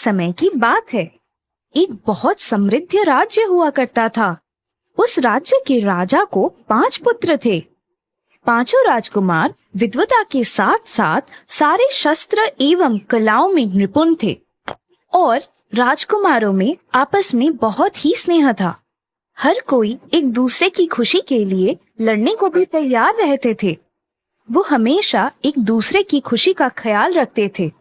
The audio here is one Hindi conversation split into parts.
समय की बात है। एक बहुत समृद्ध राज्य हुआ करता था। उस राज्य के राजा को 5 पुत्र थे। पांचों राजकुमार विद्वता के साथ साथ सारे शस्त्र एवं कलाओं में निपुण थे और राजकुमारों में आपस में बहुत ही स्नेह था। हर कोई एक दूसरे की खुशी के लिए लड़ने को भी तैयार रहते थे। वो हमेशा एक दूसरे की खुशी का ख्याल रखते थे।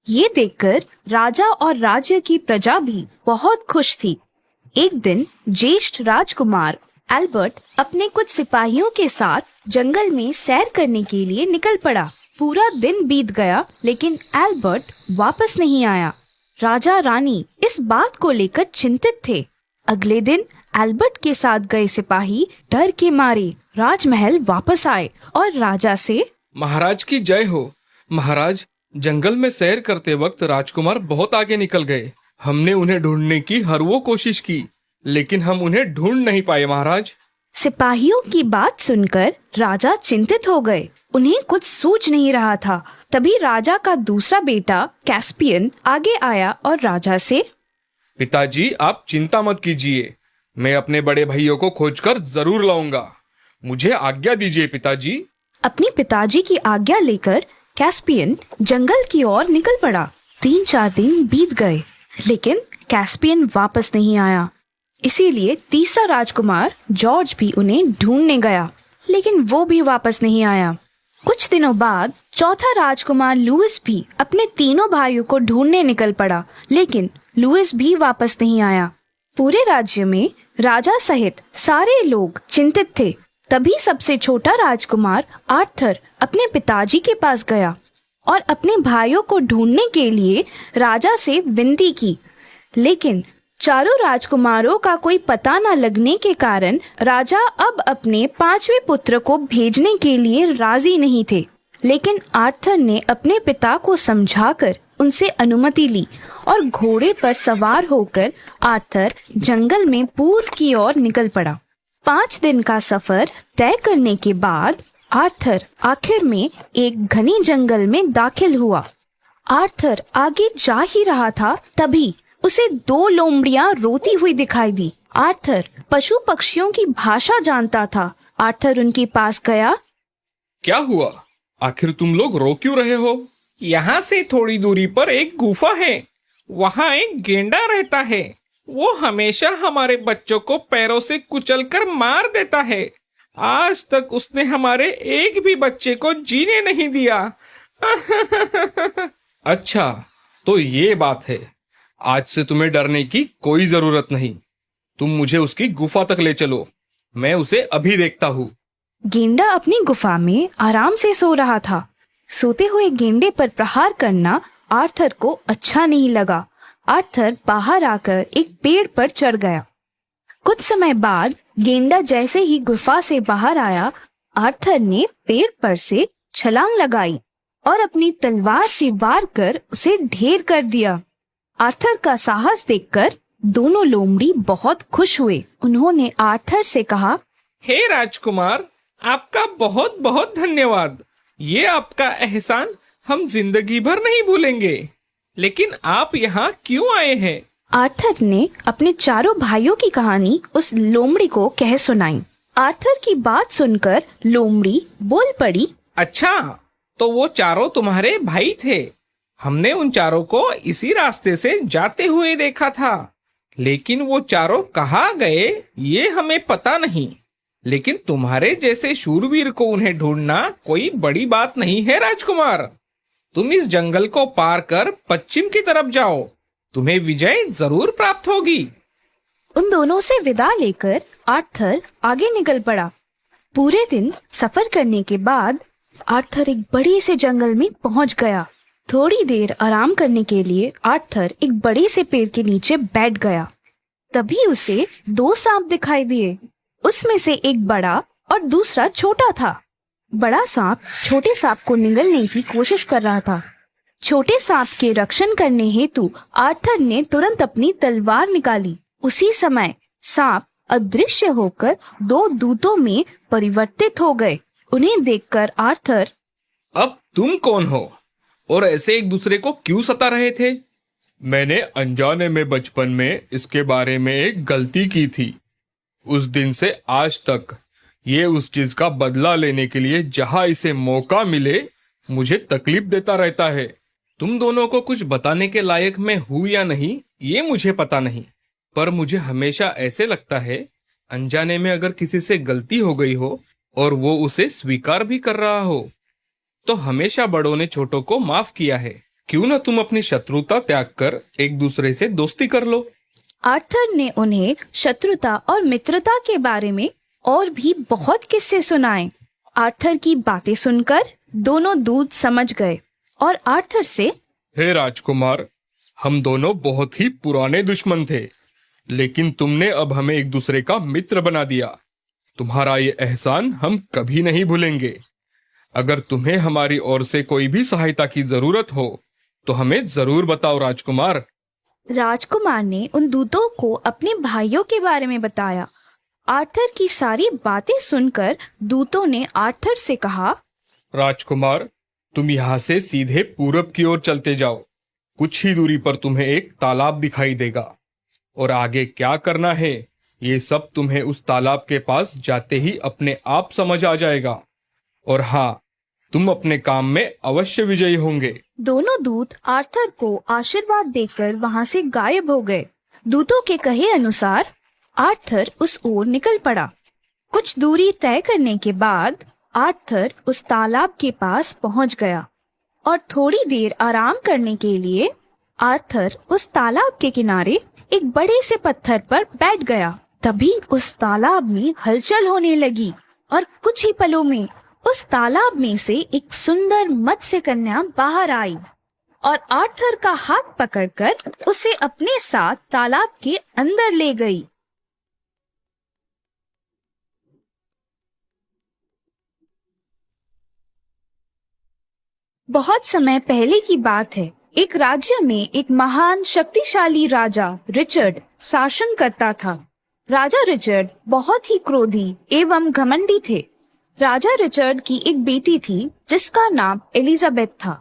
ये देखकर राजा और राज्य की प्रजा भी बहुत खुश थी। एक दिन ज्येष्ठ राजकुमार एल्बर्ट अपने कुछ सिपाहियों के साथ जंगल में सैर करने के लिए निकल पड़ा। पूरा दिन बीत गया लेकिन एल्बर्ट वापस नहीं आया। राजा रानी इस बात को लेकर चिंतित थे। अगले दिन एल्बर्ट के साथ गए सिपाही डर के मारे राजमहल वापस आए और राजा से, महाराज की जय हो। महाराज, जंगल में सैर करते वक्त राजकुमार बहुत आगे निकल गए। हमने उन्हें ढूंढने की हर वो कोशिश की लेकिन हम उन्हें ढूंढ नहीं पाए महाराज। सिपाहियों की बात सुनकर राजा चिंतित हो गए। उन्हें कुछ सूझ नहीं रहा था। तभी राजा का दूसरा बेटा कैस्पियन आगे आया और राजा से, पिताजी, आप चिंता मत कीजिए, मैं अपने बड़े भाइयों को खोजकर जरूर लाऊंगा। मुझे आज्ञा दीजिए पिताजी। अपने पिताजी की आज्ञा लेकर कैस्पियन जंगल की ओर निकल पड़ा। 3-4 दिन बीत गए लेकिन कैस्पियन वापस नहीं आया। इसीलिए तीसरा राजकुमार जॉर्ज भी उन्हें ढूंढने गया लेकिन वो भी वापस नहीं आया। कुछ दिनों बाद चौथा राजकुमार लुइस भी अपने तीनों भाइयों को ढूंढने निकल पड़ा लेकिन लुइस भी वापस नहीं आया। पूरे राज्य में राजा सहित सारे लोग चिंतित थे। तभी सबसे छोटा राजकुमार आर्थर अपने पिताजी के पास गया और अपने भाइयों को ढूंढने के लिए राजा से विनती की। लेकिन चारों राजकुमारों का कोई पता न लगने के कारण राजा अब अपने 5वें पुत्र को भेजने के लिए राजी नहीं थे। लेकिन आर्थर ने अपने पिता को समझाकर उनसे अनुमति ली और घोड़े पर सवार होकर आर्थर जंगल में पूर्व की ओर निकल पड़ा। 5 दिन का सफर तय करने के बाद आर्थर आखिर में एक घनी जंगल में दाखिल हुआ। आर्थर आगे जा ही रहा था तभी उसे 2 लोमड़ियां रोती हुई दिखाई दी। आर्थर पशु पक्षियों की भाषा जानता था। आर्थर उनके पास गया। क्या हुआ? आखिर तुम लोग रो क्यों रहे हो? यहाँ से थोड़ी दूरी पर एक गुफा है। वहाँ एक गेंडा रहता है। वो हमेशा हमारे बच्चों को पैरों से कुचलकर मार देता है। आज तक उसने हमारे एक भी बच्चे को जीने नहीं दिया। अच्छा, तो ये बात है। आज से तुम्हें डरने की कोई जरूरत नहीं। तुम मुझे उसकी गुफा तक ले चलो, मैं उसे अभी देखता हूँ। गेंडा अपनी गुफा में आराम से सो रहा था। सोते हुए गेंडे पर प्रहार करना आर्थर को अच्छा नहीं लगा। आर्थर बाहर आकर एक पेड़ पर चढ़ गया। कुछ समय बाद गेंडा जैसे ही गुफा से बाहर आया, आर्थर ने पेड़ पर से छलांग लगाई और अपनी तलवार से वार कर उसे ढेर कर दिया। आर्थर का साहस देखकर दोनों लोमड़ी बहुत खुश हुए। उन्होंने आर्थर से कहा, हे राजकुमार, आपका बहुत बहुत धन्यवाद। ये आपका एहसान हम जिंदगी भर नहीं भूलेंगे। लेकिन आप यहाँ क्यों आए हैं? आर्थर ने अपने चारों भाइयों की कहानी उस लोमड़ी को कह सुनाई। आर्थर की बात सुनकर लोमड़ी बोल पड़ी, अच्छा, तो वो चारों तुम्हारे भाई थे। हमने उन चारों को इसी रास्ते से जाते हुए देखा था। लेकिन वो चारों कहाँ गए ये हमें पता नहीं। लेकिन तुम्हारे जैसे शूरवीर को उन्हें ढूंढना कोई बड़ी बात नहीं है राजकुमार। तुम इस जंगल को पार कर पश्चिम की तरफ जाओ, तुम्हें विजय जरूर प्राप्त होगी। उन दोनों से विदा लेकर आर्थर आगे निकल पड़ा। पूरे दिन सफर करने के बाद आर्थर एक बड़े से जंगल में पहुंच गया। थोड़ी देर आराम करने के लिए आर्थर एक बड़े से पेड़ के नीचे बैठ गया। तभी उसे 2 सांप दिखाई दिए। उसमें से एक बड़ा और दूसरा छोटा था। बड़ा सांप छोटे सांप को निगलने की कोशिश कर रहा था। छोटे सांप के रक्षण करने हेतु आर्थर ने तुरंत अपनी तलवार निकाली। उसी समय सांप अदृश्य होकर 2 दूतों में परिवर्तित हो गए। उन्हें देखकर आर्थर, अब तुम कौन हो और ऐसे एक दूसरे को क्यों सता रहे थे? मैंने अनजाने में बचपन में इसके बारे में एक गलती की थी। उस दिन से आज तक ये उस चीज का बदला लेने के लिए जहां इसे मौका मिले मुझे तकलीफ देता रहता है। तुम दोनों को कुछ बताने के लायक मैं हूं या नहीं ये मुझे पता नहीं, पर मुझे हमेशा ऐसे लगता है अनजाने में अगर किसी से गलती हो गई हो और वो उसे स्वीकार भी कर रहा हो तो हमेशा बड़ों ने छोटों को माफ किया है। क्यों ना तुम अपनी शत्रुता त्याग कर एक दूसरे से दोस्ती कर लो। आर्थर ने उन्हें शत्रुता और मित्रता के बारे में और भी बहुत किस्से सुनाए। आर्थर की बातें सुनकर दोनों दूत समझ गए और आर्थर से, हे राजकुमार, हम दोनों बहुत ही पुराने दुश्मन थे, लेकिन तुमने अब हमें एक दूसरे का मित्र बना दिया। तुम्हारा ये एहसान हम कभी नहीं भूलेंगे। अगर तुम्हें हमारी ओर से कोई भी सहायता की जरूरत हो तो हमें जरूर बताओ राजकुमार। राजकुमार ने उन दूतों को अपने भाइयों के बारे में बताया। आर्थर की सारी बातें सुनकर दूतों ने आर्थर से कहा, राजकुमार, तुम यहाँ से सीधे पूरब की ओर चलते जाओ। कुछ ही दूरी पर तुम्हें एक तालाब दिखाई देगा और आगे क्या करना है ये सब तुम्हें उस तालाब के पास जाते ही अपने आप समझ आ जाएगा। और हाँ, तुम अपने काम में अवश्य विजयी होंगे। दोनों दूत आर्थर को आशीर्वाद देकर वहां से गायब हो गए। दूतों के कहे अनुसार आर्थर उस ओर निकल पड़ा। कुछ दूरी तय करने के बाद आर्थर उस तालाब के पास पहुंच गया और थोड़ी देर आराम करने के लिए आर्थर उस तालाब के किनारे एक बड़े से पत्थर पर बैठ गया। तभी उस तालाब में हलचल होने लगी और कुछ ही पलों में उस तालाब में से एक सुंदर मत्स्य कन्या बाहर आई और आर्थर का हाथ पकड़कर उसे अपने साथ तालाब के अंदर ले गई। बहुत समय पहले की बात है। एक राज्य में एक महान शक्तिशाली राजा रिचर्ड शासन करता था। राजा रिचर्ड बहुत ही क्रोधी एवं घमंडी थे। राजा रिचर्ड की एक बेटी थी जिसका नाम एलिजाबेथ था।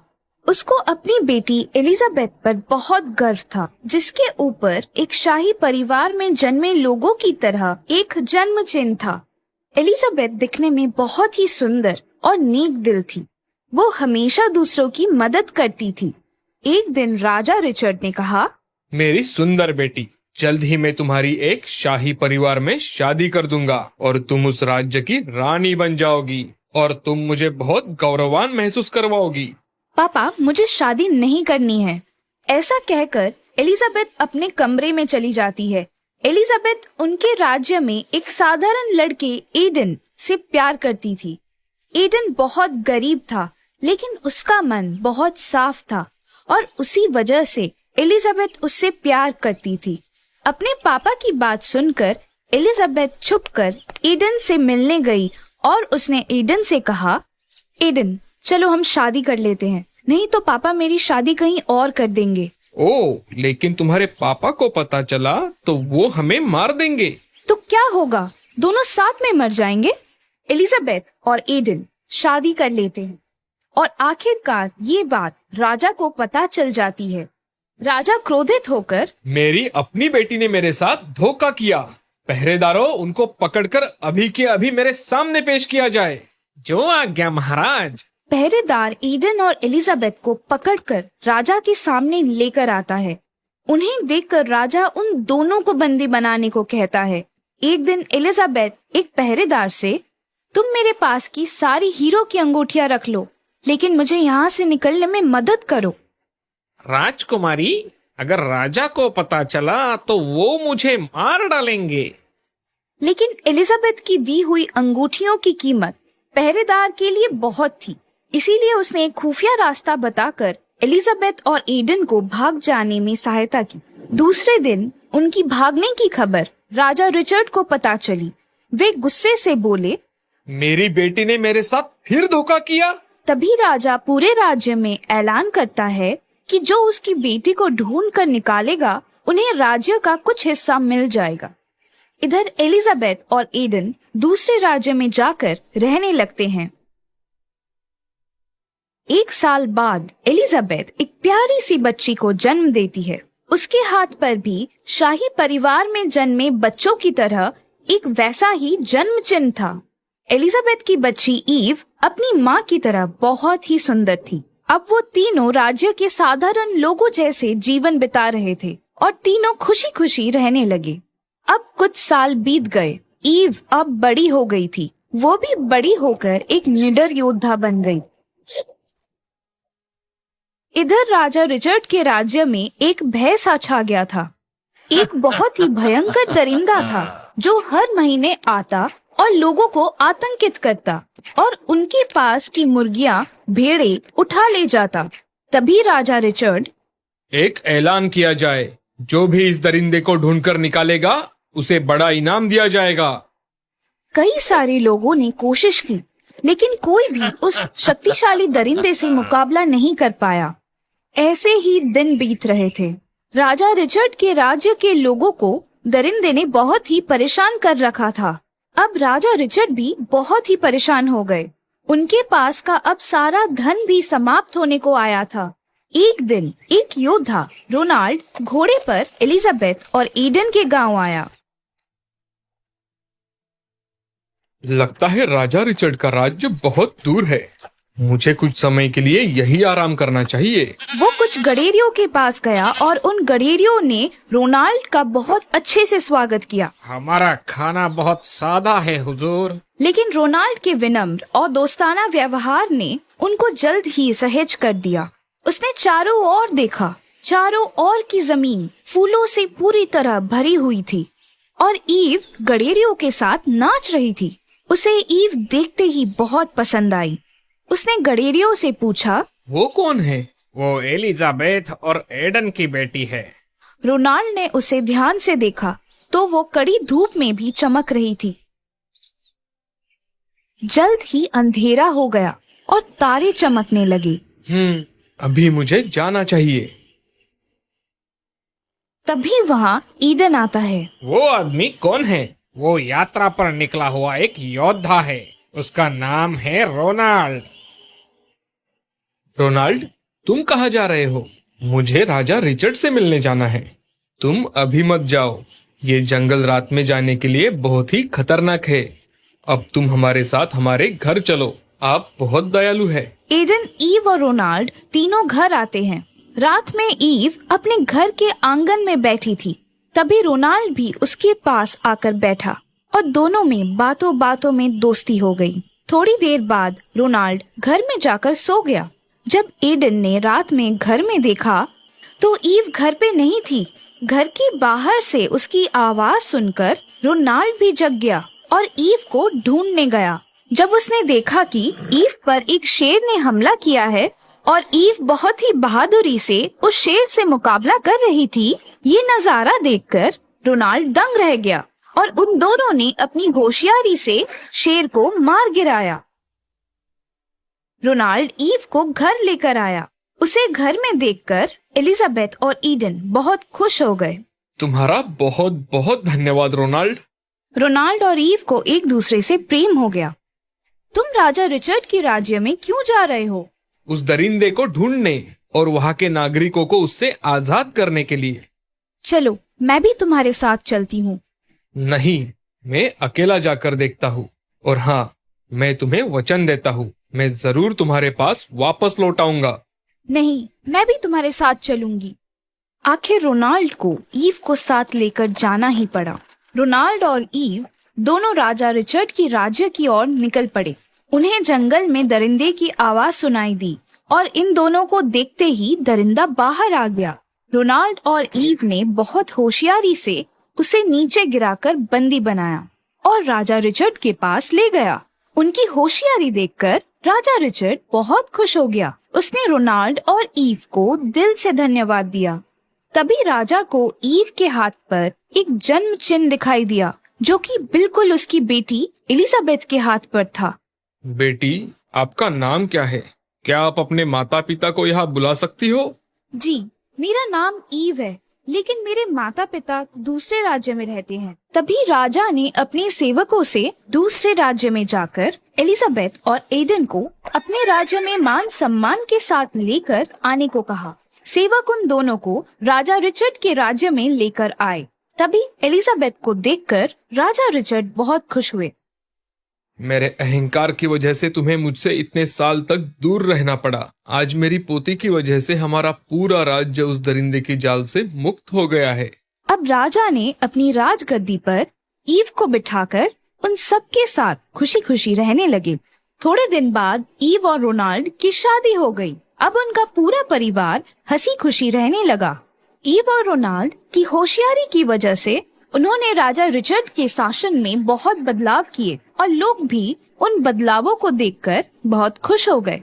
उसको अपनी बेटी एलिजाबेथ पर बहुत गर्व था, जिसके ऊपर एक शाही परिवार में जन्मे लोगों की तरह एक जन्म चिन्ह था। एलिजाबेथ दिखने में बहुत ही सुंदर और नेक दिल थी। वो हमेशा दूसरों की मदद करती थी। एक दिन राजा रिचर्ड ने कहा, मेरी सुंदर बेटी, जल्द ही मैं तुम्हारी एक शाही परिवार में शादी कर दूंगा और तुम उस राज्य की रानी बन जाओगी और तुम मुझे बहुत गौरवान महसूस करवाओगी। पापा, मुझे शादी नहीं करनी है। ऐसा कहकर एलिजाबेथ अपने कमरे में चली जाती है। एलिजाबेथ उनके राज्य में एक साधारण लड़के एडन से प्यार करती थी। एडन बहुत गरीब था, लेकिन उसका मन बहुत साफ था और उसी वजह से एलिजाबेथ उससे प्यार करती थी। अपने पापा की बात सुनकर एलिजाबेथ छुपकर एडन से मिलने गई और उसने एडन से कहा, एडन, चलो हम शादी कर लेते हैं, नहीं तो पापा मेरी शादी कहीं और कर देंगे। ओह, लेकिन तुम्हारे पापा को पता चला तो वो हमें मार देंगे। तो क्या होगा, दोनों साथ में मर जाएंगे। एलिजाबेथ और एडन शादी कर लेते हैं और आखिरकार ये बात राजा को पता चल जाती है। राजा क्रोधित होकर, मेरी अपनी बेटी ने मेरे साथ धोखा किया। पहरेदारों, उनको पकड़कर अभी के अभी मेरे सामने पेश किया जाए। जो आज्ञा महाराज। पहरेदार एडन और एलिजाबेथ को पकड़कर राजा के सामने लेकर आता है। उन्हें देखकर राजा उन दोनों को बंदी बनाने को कहता है। एक दिन एलिजाबेथ एक पहरेदार से, तुम मेरे पास की सारी हीरो की अंगूठियां रख लो, लेकिन मुझे यहाँ से निकलने में मदद करो। राजकुमारी, अगर राजा को पता चला तो वो मुझे मार डालेंगे। लेकिन एलिजाबेथ की दी हुई अंगूठियों की कीमत पहरेदार के लिए बहुत थी, इसीलिए उसने एक खुफिया रास्ता बताकर एलिजाबेथ और एडन को भाग जाने में सहायता की। दूसरे दिन उनकी भागने की खबर राजा रिचर्ड को पता चली। वे गुस्से से बोले, मेरी बेटी ने मेरे साथ फिर धोखा किया। तभी राजा पूरे राज्य में ऐलान करता है कि जो उसकी बेटी को ढूंढ कर निकालेगा उन्हें राज्य का कुछ हिस्सा मिल जाएगा। इधर एलिजाबेथ और एडन दूसरे राज्य में जाकर रहने लगते हैं। एक साल बाद एलिजाबेथ एक प्यारी सी बच्ची को जन्म देती है। उसके हाथ पर भी शाही परिवार में जन्मे बच्चों की तरह एक वैसा ही जन्म चिन्ह था। एलिजाबेथ की बच्ची ईव अपनी माँ की तरह बहुत ही सुंदर थी। अब वो तीनों राज्य के साधारण लोगों जैसे जीवन बिता रहे थे और तीनों खुशी खुशी रहने लगे। अब कुछ साल बीत गए। ईव अब बड़ी हो गई थी। वो भी बड़ी होकर एक निडर योद्धा बन गई। इधर राजा रिचर्ड के राज्य में एक भय सा छा गया था। एक बहुत ही भयंकर दरिंदा था जो हर महीने आता और लोगों को आतंकित करता और उनके पास की मुर्गियां, भेड़े उठा ले जाता। तभी राजा रिचर्ड, एक ऐलान किया जाए, जो भी इस दरिंदे को ढूंढकर निकालेगा उसे बड़ा इनाम दिया जाएगा। कई सारे लोगों ने कोशिश की, लेकिन कोई भी उस शक्तिशाली दरिंदे से मुकाबला नहीं कर पाया। ऐसे ही दिन बीत रहे थे। राजा रिचर्ड के राज्य के लोगों को दरिंदे ने बहुत ही परेशान कर रखा था। अब राजा रिचर्ड भी बहुत ही परेशान हो गए। उनके पास का अब सारा धन भी समाप्त होने को आया था। एक दिन एक योद्धा रोनाल्ड घोड़े पर एलिजाबेथ और ईडन के गांव आया। लगता है राजा रिचर्ड का राज्य बहुत दूर है। मुझे कुछ समय के लिए यही आराम करना चाहिए। वो कुछ गडेरियों के पास गया और उन गडेरियों ने रोनाल्ड का बहुत अच्छे से स्वागत किया। हमारा खाना बहुत सादा है हुजूर। लेकिन रोनाल्ड के विनम्र और दोस्ताना व्यवहार ने उनको जल्द ही सहेज कर दिया। उसने चारों ओर देखा। चारों ओर की जमीन फूलों से पूरी तरह भरी हुई थी और ईव गडेरियों के साथ नाच रही थी। उसे ईव देखते ही बहुत पसंद आई। उसने गडेरियों से पूछा, वो कौन है? वो एलिजाबेथ और एडन की बेटी है। रोनाल्ड ने उसे ध्यान से देखा तो वो कड़ी धूप में भी चमक रही थी। जल्द ही अंधेरा हो गया और तारे चमकने लगे। अभी मुझे जाना चाहिए। तभी वहाँ ईडन आता है। वो आदमी कौन है? वो यात्रा पर निकला हुआ एक योद्धा है। उसका नाम है रोनाल्ड। रोनाल्ड, तुम कहाँ जा रहे हो? मुझे राजा रिचर्ड से मिलने जाना है। तुम अभी मत जाओ। ये जंगल रात में जाने के लिए बहुत ही खतरनाक है। अब तुम हमारे साथ हमारे घर चलो। आप बहुत दयालु है। एडन, ईव और रोनाल्ड तीनों घर आते हैं। रात में ईव अपने घर के आंगन में बैठी थी। तभी रोनाल्ड भी उसके पास आकर बैठा और दोनों में बातों बातों में दोस्ती हो गई। थोड़ी देर बाद रोनाल्ड घर में जाकर सो गया। जब एडन ने रात में घर में देखा तो ईव घर पे नहीं थी। घर के बाहर से उसकी आवाज सुनकर रोनाल्ड भी जग गया और ईव को ढूंढने गया। जब उसने देखा कि ईव पर एक शेर ने हमला किया है और ईव बहुत ही बहादुरी से उस शेर से मुकाबला कर रही थी, ये नजारा देखकर रोनाल्ड दंग रह गया और उन दोनों ने अपनी होशियारी से शेर को मार गिराया। रोनाल्ड ईव को घर लेकर आया। उसे घर में देखकर एलिजाबेथ और ईडन बहुत खुश हो गए। तुम्हारा बहुत बहुत धन्यवाद रोनाल्ड। रोनाल्ड और ईव को एक दूसरे से प्रेम हो गया। तुम राजा रिचर्ड के राज्य में क्यों जा रहे हो? उस दरिंदे को ढूंढने और वहाँ के नागरिकों को उससे आजाद करने के लिए। चलो, मैं भी तुम्हारे साथ चलती हूँ। नहीं, मैं अकेला जाकर देखता हूँ। और हाँ, मैं तुम्हें वचन देता हूँ, मैं जरूर तुम्हारे पास वापस लौट आऊंगा। नहीं, मैं भी तुम्हारे साथ चलूंगी। आखिर रोनाल्ड को ईव को साथ लेकर जाना ही पड़ा। रोनाल्ड और ईव दोनों राजा रिचर्ड की राज्य की ओर निकल पड़े। उन्हें जंगल में दरिंदे की आवाज सुनाई दी और इन दोनों को देखते ही दरिंदा बाहर आ गया। रोनाल्ड और ईव ने बहुत होशियारी से उसे नीचे गिराकर बंदी बनाया और राजा रिचर्ड के पास ले गया। उनकी होशियारी देखकर राजा रिचर्ड बहुत खुश हो गया। उसने रोनाल्ड और ईव को दिल से धन्यवाद दिया। तभी राजा को ईव के हाथ पर एक जन्म चिन्ह दिखाई दिया, जो कि बिल्कुल उसकी बेटी एलिजाबेथ के हाथ पर था। बेटी, आपका नाम क्या है? क्या आप अपने माता पिता को यहाँ बुला सकती हो? जी, मेरा नाम ईव है, लेकिन मेरे माता पिता दूसरे राज्य में रहते हैं। तभी राजा ने अपने सेवकों से दूसरे राज्य में जाकर एलिजाबेथ और एडन को अपने राज्य में मान सम्मान के साथ लेकर आने को कहा। सेवक उन दोनों को राजा रिचर्ड के राज्य में लेकर आए। तभी एलिजाबेथ को देखकर राजा रिचर्ड बहुत खुश हुए। मेरे अहंकार की वजह से तुम्हें मुझसे इतने साल तक दूर रहना पड़ा। आज मेरी पोती की वजह से हमारा पूरा राज्य उस दरिंदे की जाल से मुक्त हो गया है। अब राजा ने अपनी राजगद्दी पर ईव को बिठाकर उन सबके साथ खुशी खुशी रहने लगे। थोड़े दिन बाद ईव और रोनाल्ड की शादी हो गई। अब उनका पूरा परिवार हंसी खुशी रहने लगा। ईव और रोनाल्ड की होशियारी की वजह से उन्होंने राजा रिचर्ड के शासन में बहुत बदलाव किए और लोग भी उन बदलावों को देखकर बहुत खुश हो गए।